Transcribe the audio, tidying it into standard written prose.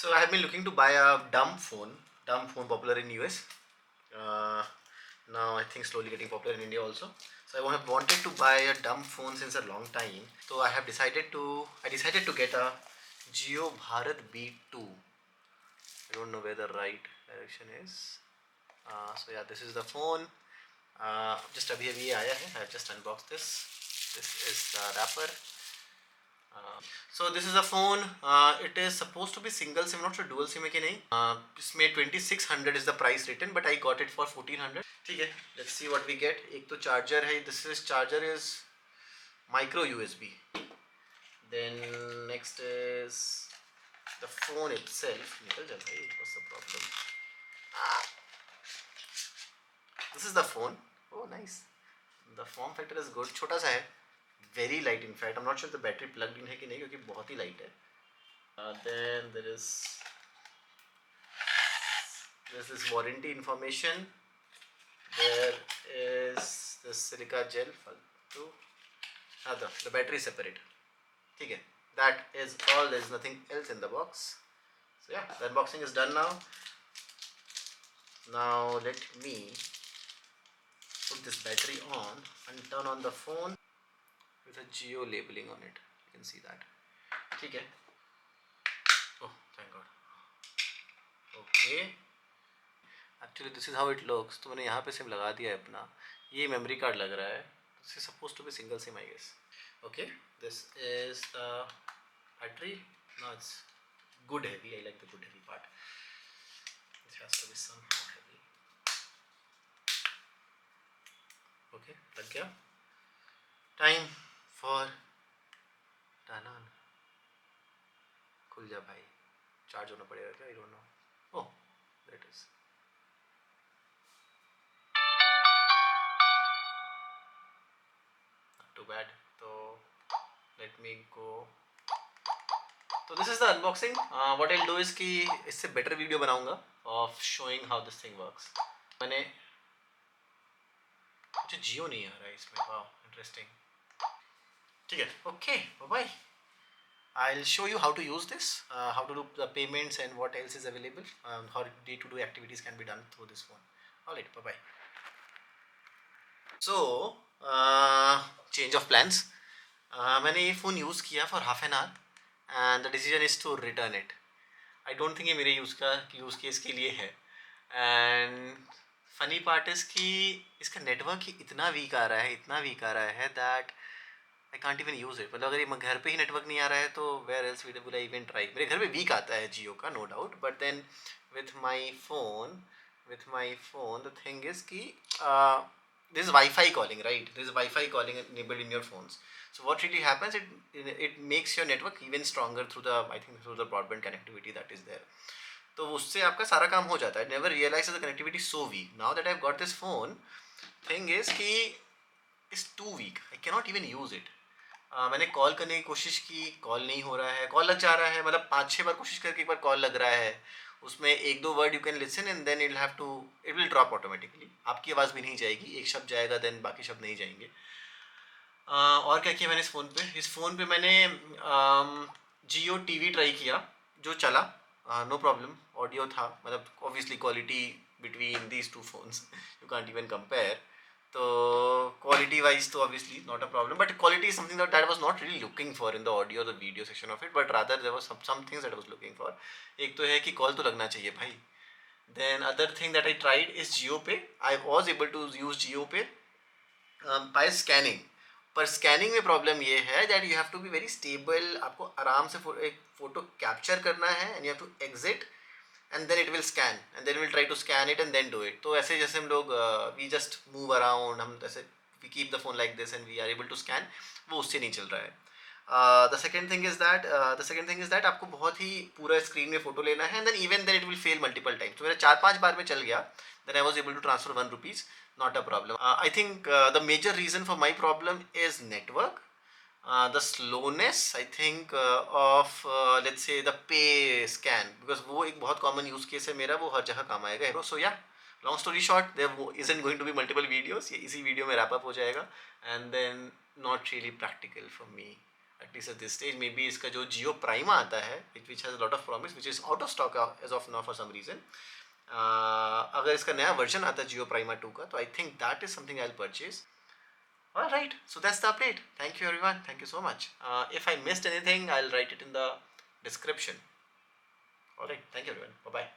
So I have been looking to buy a dumb phone popular in US. Uh, Now I think slowly getting popular in India also. So I have wanted to buy a dumb phone since a long time. So I decided to get a Jio Bharat B2. I don't know where the right direction is. So yeah, this is the phone. Just अभी अभी ये आया है. I have just unboxed this. This is the wrapper. So this is a phone. It is supposed to be single SIM, not sure dual SIM है कि नहीं. इसमें 2600 is the price written, but I got it for 1400. ठीक है. Let's see what we get. एक तो charger है. This charger is micro USB. Then next is the phone itself. निकल जा भाई. What's the problem? This is the phone. Oh nice. The form factor is good. छोटा सा है. Very light in fact. I'm not sure the battery plugged in है कि नहीं क्योंकि बहुत ही light है. Then there's this warranty information. There is this silica gel. The battery is separate. ठीक है. That is all. There is nothing else in the box. So yeah, the unboxing is done now. Now let me put this battery on and turn on the phone with a Jio labeling on it. You can see that. ठीक है. Oh, thank God. Okay. Actually this is how it looks. तो मैंने यहाँ पे SIM लगा दिया है अपना. ये मेमोरी कार्ड लग रहा है. This is suppose to be single SIM I guess. Okay, this is the battery. No it's good heavy. I like the good heavy part. It has to be somehow heavy. Okay, लग गया. Time for turn on. खुल जा भाई. Charge होना पड़ेगा क्या? I don't know. Oh, that is too bad. So let me go. तो this is the unboxing. What I will do is कि इससे बेटर वीडियो बनाऊंगा of showing how this thing works. मैंने मुझे जियो नहीं आ रहा है इसमें. वाह, इंटरेस्टिंग. ठीक है. Okay, bye. I'll show you how to use this, how to do the payments and what else is available, how day-to-day activities can be done through this phone. Alright, bye-bye. So, change of plans. मैंने ये phone use किया for half an hour and the decision is to return it. I don't think ये मेरे use case के लिए है. And funny part is कि इसका नेटवर्क ही इतना वीक आ रहा है that I can't even use it. मतलब अगर ये घर पे ही नेटवर्क नहीं आ रहा है तो where else will I even try? मेरे घर पे वीक आता है जियो का, no doubt. But then with my phone the thing is कि this is Wi-Fi calling, right? There is Wi-Fi calling enabled in your phones. So what really happens, it makes your network even stronger through the broadband connectivity that is there. तो उससे आपका सारा काम हो जाता है. Never realized the connectivity is so weak. Now that I've got this phone, thing is कि it's too weak. I cannot even use it. मैंने कॉल करने की कोशिश की, कॉल नहीं हो रहा है. कॉल लग जा रहा है, मतलब 5-6 बार कोशिश करके एक बार कॉल लग रहा है. उसमें 1-2 word you can listen and then it will drop automatically. आपकी आवाज़ भी नहीं जाएगी. एक शब्द जाएगा देन बाकी शब्द नहीं जाएंगे. और क्या किया मैंने इस फ़ोन पे मैंने जियो टीवी ट्राई किया जो चला. No problem. ऑडियो था, मतलब obviously quality between these two phones you can't even compare. तो क्वालिटी वाइज तो obviously not a problem, but quality is something that was not really looking for in the audio the video section of it, but rather there was some things that I was looking for. एक तो है कि call तो लगना चाहिए भाई. Then other thing that I tried is Jio पे. I was able to use Jio pay by scanning. पर स्कैनिंग में प्रॉब्लम ये है that you have to be very stable. आपको आराम से एक फ़ोटो कैप्चर करना है and you have to exit and then it will scan and then we'll try to scan it and then do it. तो ऐसे जैसे हम लोग we just move around, हम ऐसे we keep the phone like this and we are able to scan, वो उससे नहीं चल रहा है. The second thing is that आपको बहुत ही पूरा स्क्रीन में फ़ोटो लेना है and then even then it will fail multiple times. तो मेरा 4-5 बार में चल गया. Then I was able to transfer 1 rupees, not a problem. I think the major reason for my problem is network. The slowness I think of let's say the pay scan, because वो एक बहुत common use case है मेरा, वो हर जगह काम आएगा. So yeah, long story short, there isn't going to be multiple videos. ये इसी वीडियो में wrap up हो जाएगा and then not really practical for me. at least at this stage. Maybe इसका जो Jio Prime आता है, which has a lot of promise, which is out of stock as of now for some reason. अगर इसका नया version आता है Jio Prima 2 का, तो I think that is something I'll purchase. Alright, so that's the update. Thank you everyone. Thank you so much. If I missed anything, I'll write it in the description. Alright, thank you everyone. Bye bye.